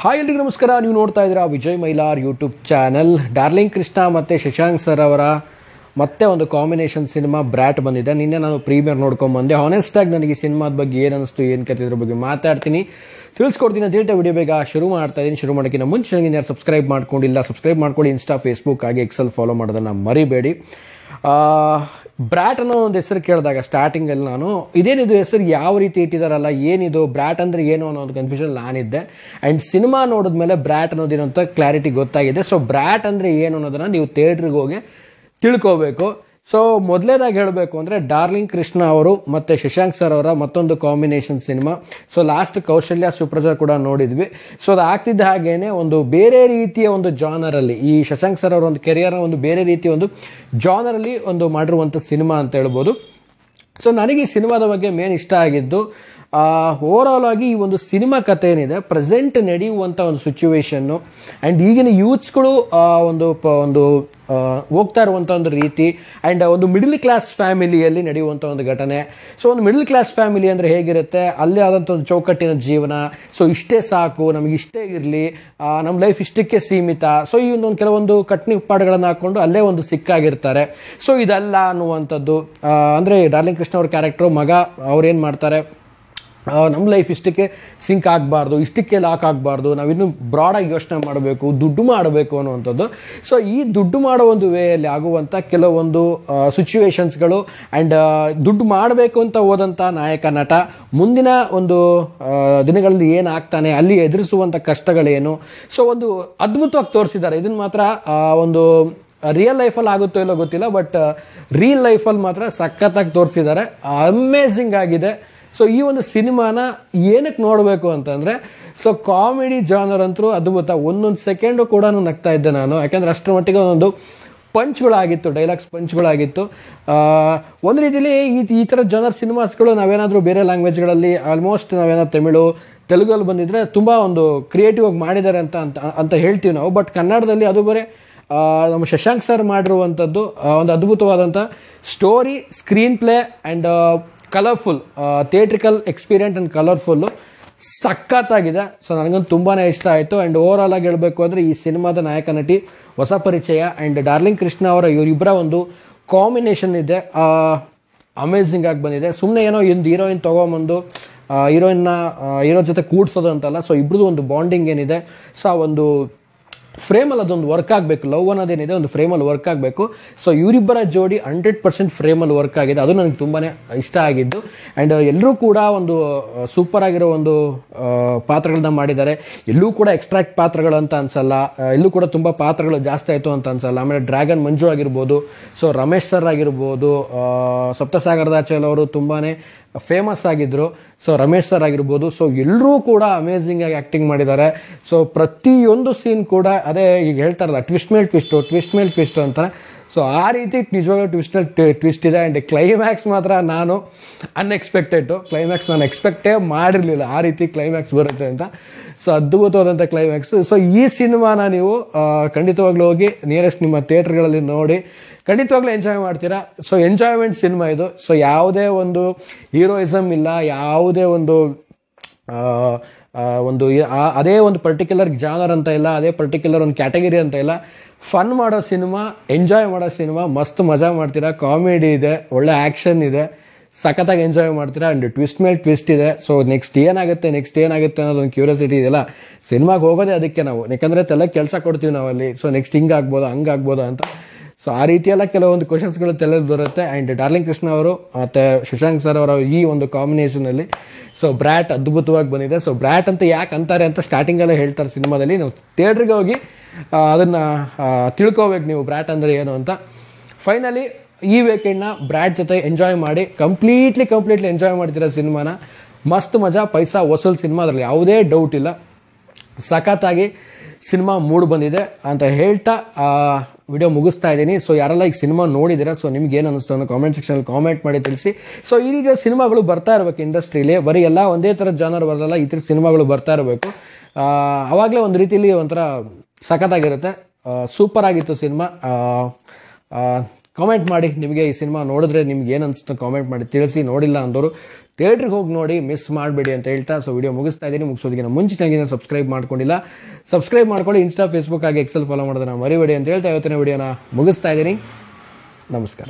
Hi ಎಲ್ರಿಗೂ ನಮಸ್ಕಾರ. ನೀವು ನೋಡ್ತಾ ಇದ್ದೀರಾ Vijay Mylar YouTube channel. Darling Krishna ಮತ್ತು ಶಶಾಂಕ್ ಸರ್ ಅವರ ಮತ್ತೆ ಒಂದು ಕಾಂಬಿನೇಷನ್ ಸಿನಿಮಾ ಬ್ರ್ಯಾಟ್ ಬಂದಿದೆ. ನಿನ್ನೆ ನಾನು ಪ್ರೀಮಿಯರ್ ನೋಡ್ಕೊಂಡ್ಬಂದೆ. ಹಾನೆಸ್ಟಾಗಿ ನನಗೆ ಈ ಸಿನಿಮಾದ ಬಗ್ಗೆ ಏನು ಅನಿಸ್ತು, ಏನು ಕತೆ, ಇದ್ರ ಬಗ್ಗೆ ಮಾತಾಡ್ತೀನಿ, ತಿಳಿಸ್ಕೊಡ್ತೀನಿ ಅಂತ ಹೇಳ್ತಾ ವಿಡಿಯೋ ಬೇಗ ಶುರು ಮಾಡ್ತಾ ಇದ್ದೀನಿ. ಶುರು ಮಾಡೋಕ್ಕಿಂತ ಮುಂಚೆ ನನಗೆ ಯಾರು ಸಬ್ಸ್ಕ್ರೈಬ್ ಮಾಡ್ಕೊಂಡಿಲ್ಲ, ಸಬ್ಸ್ಕ್ರೈಬ್ ಮಾಡ್ಕೊಳ್ಳಿ. ಇನ್ಸ್ಟಾ, ಫೇಸ್ಬುಕ್ ಹಾಗೆ ಎಕ್ಸೆಲ್ ಫಾಲೋ ಮಾಡೋದನ್ನು ಮರಿಬೇಡಿ. ಬ್ರ್ಯಾಟ್ ಅನ್ನೋ ಒಂದು ಹೆಸರು ಕೇಳಿದಾಗ ಸ್ಟಾರ್ಟಿಂಗಲ್ಲಿ ನಾನು ಇದೇನಿದು ಹೆಸರು ಯಾವ ರೀತಿ ಇಟ್ಟಿದಾರಲ್ಲ, ಏನಿದು ಬ್ರ್ಯಾಟ್ ಅಂದರೆ ಏನು ಅನ್ನೋ ಒಂದು ಕನ್ಫ್ಯೂಷನ್ ನಾನಿದ್ದೆ. ಆ್ಯಂಡ್ ಸಿನಿಮಾ ನೋಡಿದ್ಮೇಲೆ ಬ್ರ್ಯಾಟ್ ಅನ್ನೋದೇನು ಅಂತ ಕ್ಲಾರಿಟಿ ಗೊತ್ತಾಗಿದೆ. ಸೊ ಬ್ರ್ಯಾಟ್ ಅಂದರೆ ಏನು ಅನ್ನೋದನ್ನು ನೀವು ಥಿಯೇಟ್ರಿಗೆ ಹೋಗಿ ತಿಳ್ಕೋಬೇಕು. ಸೊ ಮೊದಲೇದಾಗಿ ಹೇಳಬೇಕು ಅಂದರೆ ಡಾರ್ಲಿಂಗ್ ಕೃಷ್ಣ ಅವರು ಮತ್ತು ಶಶಾಂಕ್ ಸರ್ ಅವರ ಮತ್ತೊಂದು ಕಾಂಬಿನೇಷನ್ ಸಿನಿಮಾ. ಸೊ ಲಾಸ್ಟ್ ಕೌಶಲ್ಯ ಸುಪ್ರಜಾ ಕೂಡ ನೋಡಿದ್ವಿ. ಸೊ ಅದು ಆಗ್ತಿದ್ದ ಹಾಗೇನೆ ಒಂದು ಬೇರೆ ರೀತಿಯ ಒಂದು ಜಾನರಲ್ಲಿ ಈ ಶಶಾಂಕ್ ಸರ್ ಅವರ ಒಂದು ಕೆರಿಯರ್ನ ಒಂದು ಬೇರೆ ರೀತಿಯ ಒಂದು ಜಾನರಲ್ಲಿ ಒಂದು ಮಾಡಿರುವಂಥ ಸಿನಿಮಾ ಅಂತ ಹೇಳ್ಬೋದು. ಸೊ ನನಗೆ ಈ ಸಿನಿಮಾದ ಬಗ್ಗೆ ಮೇನ್ ಇಷ್ಟ ಆಗಿದ್ದು ಓವರಾಲ್ ಆಗಿ ಈ ಒಂದು ಸಿನಿಮಾ ಕಥೆ ಏನಿದೆ, ಪ್ರೆಸೆಂಟ್ ನಡೆಯುವಂಥ ಒಂದು ಸಿಚುವೇಶನ್ನು ಆ್ಯಂಡ್ ಈಗಿನ ಯೂತ್ಸ್ಗಳು ಒಂದು ಹೋಗ್ತಾ ಇರುವಂಥ ಒಂದು ರೀತಿ ಆ್ಯಂಡ್ ಒಂದು ಮಿಡಲ್ ಕ್ಲಾಸ್ ಫ್ಯಾಮಿಲಿಯಲ್ಲಿ ನಡೆಯುವಂಥ ಒಂದು ಘಟನೆ. ಸೊ ಒಂದು ಮಿಡಲ್ ಕ್ಲಾಸ್ ಫ್ಯಾಮಿಲಿ ಅಂದರೆ ಹೇಗಿರುತ್ತೆ, ಅಲ್ಲೇ ಆದಂಥ ಒಂದು ಚೌಕಟ್ಟಿನ ಜೀವನ. ಸೊ ಇಷ್ಟೇ ಸಾಕು, ನಮಗೆ ಇಷ್ಟೇ ಇರಲಿ, ನಮ್ಮ ಲೈಫ್ ಇಷ್ಟಕ್ಕೆ ಸೀಮಿತ. ಸೊ ಈ ಒಂದು ಕೆಲವೊಂದು ಕಟ್ಟುನಿಟ್ಟಾಡುಗಳನ್ನು ಹಾಕ್ಕೊಂಡು ಅಲ್ಲೇ ಒಂದು ಸಿಕ್ಕಾಗಿರ್ತಾರೆ. ಸೊ ಇದಲ್ಲ ಅನ್ನುವಂಥದ್ದು ಅಂದರೆ ಡಾರ್ಲಿಂಗ್ ಕೃಷ್ಣ ಅವ್ರ ಕ್ಯಾರೆಕ್ಟ್ರು ಮಗ ಅವ್ರೇನು ಮಾಡ್ತಾರೆ, ನಮ್ಮ ಲೈಫ್ ಇಷ್ಟಕ್ಕೆ ಸಿಂಕ್ ಆಗಬಾರ್ದು, ಇಷ್ಟಕ್ಕೆ ಲಾಕ್ ಆಗಬಾರ್ದು, ನಾವಿನ್ನು ಬ್ರಾಡಾಗಿ ಯೋಚನೆ ಮಾಡಬೇಕು, ದುಡ್ಡು ಮಾಡಬೇಕು ಅನ್ನುವಂಥದ್ದು. ಸೊ ಈ ದುಡ್ಡು ಮಾಡೋ ಒಂದು ವೇಯಲ್ಲಿ ಆಗುವಂಥ ಕೆಲವೊಂದು ಸಿಚುವೇಶನ್ಸ್ಗಳು ಆ್ಯಂಡ್ ದುಡ್ಡು ಮಾಡಬೇಕು ಅಂತ ಹೋದಂಥ ನಾಯಕ ನಟ ಮುಂದಿನ ಒಂದು ದಿನಗಳಲ್ಲಿ ಏನಾಗ್ತಾನೆ, ಅಲ್ಲಿ ಎದುರಿಸುವಂಥ ಕಷ್ಟಗಳೇನು. ಸೊ ಒಂದು ಅದ್ಭುತವಾಗಿ ತೋರಿಸಿದ್ದಾರೆ. ಇದನ್ನು ಮಾತ್ರ ಒಂದು ರಿಯಲ್ ಲೈಫಲ್ಲಿ ಆಗುತ್ತೋ ಇಲ್ಲೋ ಗೊತ್ತಿಲ್ಲ, ಬಟ್ ರಿಯಲ್ ಲೈಫಲ್ಲಿ ಮಾತ್ರ ಸಖತ್ತಾಗಿ ತೋರಿಸಿದ್ದಾರೆ. ಅಮೇಝಿಂಗ್ ಆಗಿದೆ. ಸೊ ಈ ಒಂದು ಸಿನಿಮಾನ ಏನಕ್ಕೆ ನೋಡಬೇಕು ಅಂತಂದರೆ, ಸೊ ಕಾಮಿಡಿ ಜಾನರ್ ಅಂತೂ ಅದ್ಭುತ. ಒಂದೊಂದು ಸೆಕೆಂಡು ಕೂಡ ನಗ್ತಾ ಇದ್ದೆ ನಾನು, ಯಾಕೆಂದರೆ ಅಷ್ಟರ ಮಟ್ಟಿಗೆ ಒಂದೊಂದು ಪಂಚ್ಗಳಾಗಿತ್ತು, ಡೈಲಾಗ್ಸ್ ಪಂಚ್ಗಳಾಗಿತ್ತು. ಒಂದು ರೀತಿಯಲ್ಲಿ ಈ ಥರ ಜಾನರ್ ಸಿನಿಮಾಸ್ಗಳು ನಾವೇನಾದರೂ ಬೇರೆ ಲ್ಯಾಂಗ್ವೇಜ್ಗಳಲ್ಲಿ ಆಲ್ಮೋಸ್ಟ್ ನಾವೇನಾದ್ರು ತಮಿಳು, ತೆಲುಗಲ್ಲಿ ಬಂದಿದ್ರೆ ತುಂಬ ಒಂದು ಕ್ರಿಯೇಟಿವ್ ಆಗಿ ಮಾಡಿದ್ದಾರೆ ಅಂತ ಹೇಳ್ತೀವಿ ನಾವು. ಬಟ್ ಕನ್ನಡದಲ್ಲಿ ಅದು ಬರೀ ನಮ್ಮ ಶಶಾಂಕ್ ಸರ್ ಮಾಡಿರುವಂಥದ್ದು ಒಂದು ಅದ್ಭುತವಾದಂಥ story, screenplay and colourful, theatrical experience and colourful ಸಖತ್ತಾಗಿದೆ. ಸೊ ನನಗಂತೂ ತುಂಬಾ ಇಷ್ಟ ಆಯಿತು. ಆ್ಯಂಡ್ ಓವರ್ ಆಲ್ ಆಗಿ ಹೇಳಬೇಕು ಅಂದರೆ ಈ ಸಿನಿಮಾದ ನಾಯಕ ನಟಿ ಹೊಸ ಪರಿಚಯ ಆ್ಯಂಡ್ ಡಾರ್ಲಿಂಗ್ ಕೃಷ್ಣ ಅವರ ಇವರಿಬ್ಬರ ಒಂದು ಕಾಂಬಿನೇಷನ್ ಇದೆ, ಅಮೇಝಿಂಗ್ ಆಗಿ ಬಂದಿದೆ. ಸುಮ್ಮನೆ ಏನೋ ಒಂದು ಹೀರೋಯಿನ್ ತೊಗೊಂಬಂದು ಹೀರೋ ಜೊತೆ ಕೂಡ್ಸೋದು ಅಂತಲ್ಲ. ಸೊ ಇಬ್ಬರದು ಒಂದು ಬಾಂಡಿಂಗ್ ಏನಿದೆ, ಸೊ ಆ ಒಂದು ಫ್ರೇಮಲ್ಲಿ ಅದೊಂದು ವರ್ಕ್ ಆಗಬೇಕು. ಲವ್ ಅನ್ನೋದೇನಿದೆ ಒಂದು ಫ್ರೇಮಲ್ಲಿ ವರ್ಕ್ ಆಗಬೇಕು. ಸೊ ಇವರಿಬ್ಬರ ಜೋಡಿ 100% ಫ್ರೇಮಲ್ಲಿ ವರ್ಕ್ ಆಗಿದೆ. ಅದು ನನಗೆ ತುಂಬಾ ಇಷ್ಟ ಆಗಿದ್ದು. ಆ್ಯಂಡ್ ಎಲ್ಲರೂ ಕೂಡ ಒಂದು ಸೂಪರ್ ಆಗಿರೋ ಒಂದು ಪಾತ್ರಗಳನ್ನ ಮಾಡಿದ್ದಾರೆ. ಎಲ್ಲೂ ಕೂಡ ಎಕ್ಸ್ಟ್ರಾಕ್ಟ್ ಪಾತ್ರಗಳು ಅಂತ ಅನ್ಸಲ್ಲ, ಎಲ್ಲೂ ಕೂಡ ತುಂಬ ಪಾತ್ರಗಳು ಜಾಸ್ತಿ ಆಯಿತು ಅಂತ ಅನ್ಸಲ್ಲ. ಆಮೇಲೆ ಡ್ರ್ಯಾಗನ್ ಮಂಜು ಆಗಿರ್ಬೋದು, ಸೊ ರಮೇಶ್ ಸರ್ ಆಗಿರ್ಬೋದು, ಸಪ್ತಸಾಗರದಾಚಲ್ ಅವರು ತುಂಬಾ ಫೇಮಸ್ ಆಗಿದ್ದರು. ಸೊ ರಮೇಶ್ ಸರ್ ಆಗಿರ್ಬೋದು, ಸೊ ಎಲ್ಲರೂ ಕೂಡ ಅಮೇಝಿಂಗ್ ಆಗಿ ಆ್ಯಕ್ಟಿಂಗ್ ಮಾಡಿದ್ದಾರೆ. ಸೊ ಪ್ರತಿಯೊಂದು ಸೀನ್ ಕೂಡ ಅದೇ ಈಗ ಹೇಳ್ತಾರಲ್ಲ, ಟ್ವಿಸ್ಟ್ ಮೇಲೆ ಟ್ವಿಸ್ಟು ಅಂತಾರೆ. ಸೊ ಆ ರೀತಿ ನಿಜವಾಗ್ಲೂ ಟ್ವಿಸ್ಟ್ ಇದೆ. ಆ್ಯಂಡ್ ಕ್ಲೈಮ್ಯಾಕ್ಸ್ ಮಾತ್ರ ನಾನು ಅನ್ಎಕ್ಸ್ಪೆಕ್ಟೆಡ್ಡು. ಕ್ಲೈಮ್ಯಾಕ್ಸ್ ನಾನು ಎಕ್ಸ್ಪೆಕ್ಟೇ ಮಾಡಿರಲಿಲ್ಲ, ಆ ರೀತಿ ಕ್ಲೈಮ್ಯಾಕ್ಸ್ ಬರುತ್ತೆ ಅಂತ. ಸೊ ಅದ್ಭುತವಾದಂಥ ಕ್ಲೈಮ್ಯಾಕ್ಸು. ಸೊ ಈ ಸಿನಿಮಾನ ನೀವು ಖಂಡಿತವಾಗ್ಲೂ ಹೋಗಿ ನಿಯರೆಸ್ಟ್ ನಿಮ್ಮ ಥಿಯೇಟ್ರ್ಗಳಲ್ಲಿ ನೋಡಿ, ಖಂಡಿತವಾಗ್ಲೂ ಎಂಜಾಯ್ ಮಾಡ್ತೀರಾ. ಸೊ ಎಂಜಾಯ್ಮೆಂಟ್ ಸಿನಿಮಾ ಇದು. ಸೊ ಯಾವುದೇ ಒಂದು ಹೀರೋಯಿಸಮ್ ಇಲ್ಲ, ಯಾವುದೇ ಒಂದು ಅದೇ ಒಂದು ಪರ್ಟಿಕ್ಯುಲರ್ ಜಾನರ್ ಅಂತ ಇಲ್ಲ, ಅದೇ ಪರ್ಟಿಕ್ಯುಲರ್ ಒಂದು ಕ್ಯಾಟಗರಿ ಅಂತ ಇಲ್ಲ. ಫನ್ ಮಾಡೋ ಸಿನಿಮಾ, ಎಂಜಾಯ್ ಮಾಡೋ ಸಿನಿಮಾ, ಮಸ್ತ್ ಮಜಾ ಮಾಡ್ತೀರಾ. ಕಾಮಿಡಿ ಇದೆ, ಒಳ್ಳೆ ಆ್ಯಕ್ಷನ್ ಇದೆ, ಸಖತ್ತಾಗಿ ಎಂಜಾಯ್ ಮಾಡ್ತೀರಾ. ಆ್ಯಂಡ್ ಟ್ವಿಸ್ಟ್ ಮೇಲೆ ಟ್ವಿಸ್ಟ್ ಇದೆ. ಸೊ ನೆಕ್ಸ್ಟ್ ಏನಾಗುತ್ತೆ ಅನ್ನೋದೊಂದು ಕ್ಯೂರಿಯಾಸಿಟಿ ಇದೆಯಲ್ಲ, ಸಿನಿಮಾಗೆ ಹೋಗೋದೇ ಅದಕ್ಕೆ ನಾವು. ಯಾಕಂದರೆ ತಲೆಗೆ ಕೆಲಸ ಕೊಡ್ತೀವಿ ನಾವಲ್ಲಿ. ಸೊ ನೆಕ್ಸ್ಟ್ ಹಿಂಗಾಗ್ಬೋದಾ ಹಂಗಾಗ್ಬೋದಾ ಅಂತ. ಸೊ ಆ ರೀತಿಯೆಲ್ಲ ಕೆಲವೊಂದು ಕ್ವಶನ್ಸ್ಗಳು ತಲೆಯಲ್ಲಿ ಬರುತ್ತೆ. ಆ್ಯಂಡ್ ಡಾರ್ಲಿಂಗ್ ಕೃಷ್ಣ ಅವರು ಮತ್ತು ಶಶಾಂಕ್ ಸರ್ ಅವರ ಈ ಒಂದು ಕಾಂಬಿನೇಷನಲ್ಲಿ ಸೊ ಬ್ರ್ಯಾಟ್ ಅದ್ಭುತವಾಗಿ ಬಂದಿದೆ. ಸೊ ಬ್ರ್ಯಾಟ್ ಅಂತ ಯಾಕೆ ಅಂತಾರೆ ಅಂತ ಸ್ಟಾರ್ಟಿಂಗಲ್ಲೇ ಹೇಳ್ತಾರೆ ಸಿನಿಮಾದಲ್ಲಿ. ನಾವು ಥಿಯೇಟ್ರಿಗೆ ಹೋಗಿ ಅದನ್ನು ತಿಳ್ಕೋಬೇಕು ನೀವು ಬ್ರ್ಯಾಟ್ ಅಂದರೆ ಏನು ಅಂತ. ಫೈನಲಿ ಈ ವೀಕೆಂಡ್ನ ಬ್ರ್ಯಾಟ್ ಜೊತೆ ಎಂಜಾಯ್ ಮಾಡಿ, ಕಂಪ್ಲೀಟ್ಲಿ ಎಂಜಾಯ್ ಮಾಡ್ತೀರಾ ಸಿನಿಮಾನ. ಮಸ್ತ್ ಮಜಾ, ಪೈಸಾ ವಸೂಲ್ ಸಿನಿಮಾ, ಅದರಲ್ಲಿ ಯಾವುದೇ ಡೌಟ್ ಇಲ್ಲ. ಸಖತ್ತಾಗಿ ಸಿನಿಮಾ ಮೂಡ್ ಬಂದಿದೆ ಅಂತ ಹೇಳ್ತಾ ವಿಡಿಯೋ ಮುಗಿಸ್ತಾ ಇದ್ದೀನಿ. ಸೊ ಯಾರೆಲ್ಲ ಈಗ ಸಿನಿಮಾ ನೋಡಿದ್ದೀರಾ, ಸೊ ನಿಮ್ಗೆ ಏನು ಅನ್ನಿಸ್ತು ಅನ್ನೋ ಕಾಮೆಂಟ್ ಸೆಕ್ಷನಲ್ಲಿ ಕಾಮೆಂಟ್ ಮಾಡಿ ತಿಳಿಸಿ. ಸೊ ಈ ರೀತಿಯ ಸಿನಿಮಾಗಳು ಬರ್ತಾ ಇರಬೇಕು ಇಂಡಸ್ಟ್ರಿಲಿ. ಬರೀ ಎಲ್ಲ ಒಂದೇ ಥರ ಜಾನರ್ ಬರೋಲ್ಲ, ಈ ಥರ ಸಿನಿಮಾಗಳು ಬರ್ತಾ ಇರಬೇಕು. ಆವಾಗಲೇ ಒಂದು ರೀತಿಯಲ್ಲಿ ಒಂಥರ ಸಖತ್ತಾಗಿರುತ್ತೆ. ಸೂಪರ್ ಆಗಿತ್ತು ಸಿನಿಮಾ. ಕಾಮೆಂಟ್ ಮಾಡಿ, ನಿಮಗೆ ಈ ಸಿನಿಮಾ ನೋಡಿದ್ರೆ ನಿಮ್ಗೆ ಏನು ಅನಿಸ್ತು ಕಾಮೆಂಟ್ ಮಾಡಿ ತಿಳಿಸಿ. ನೋಡಿಲ್ಲ ಅಂದವರು ಥಿಯೇಟ್ರಿಗೆ ಹೋಗಿ ನೋಡಿ, ಮಿಸ್ ಮಾಡಬೇಡಿ ಅಂತ ಹೇಳ್ತಾ ಸೊ ವಿಡಿಯೋ ಮುಗಿಸ್ತಾ ಇದ್ದೀನಿ. ಮುಗಿಸೋದಕ್ಕಿಂತ ಮುಂಚೆ ಚಾನಲ್ನ ಸಬ್ಸ್ಕ್ರೈಬ್ ಮಾಡ್ಕೊಂಡಿಲ್ಲ, ಸಬ್ಸ್ಕ್ರೈಬ್ ಮಾಡ್ಕೊಳ್ಳಿ. ಇನ್ಸ್ಟಾ, ಫೇಸ್ಬುಕ್ ಹಾಗೆ ಎಕ್ಸೆಲ್ ಫಾಲೋ ಮಾಡೋದನ್ನ ಮರಿಬೇಡಿ ಅಂತ ಹೇಳ್ತಾ ಇವತ್ತಿನ ವಿಡಿಯೋನ ಮುಗಿಸ್ತಾ ಇದ್ದೀನಿ. ನಮಸ್ಕಾರ.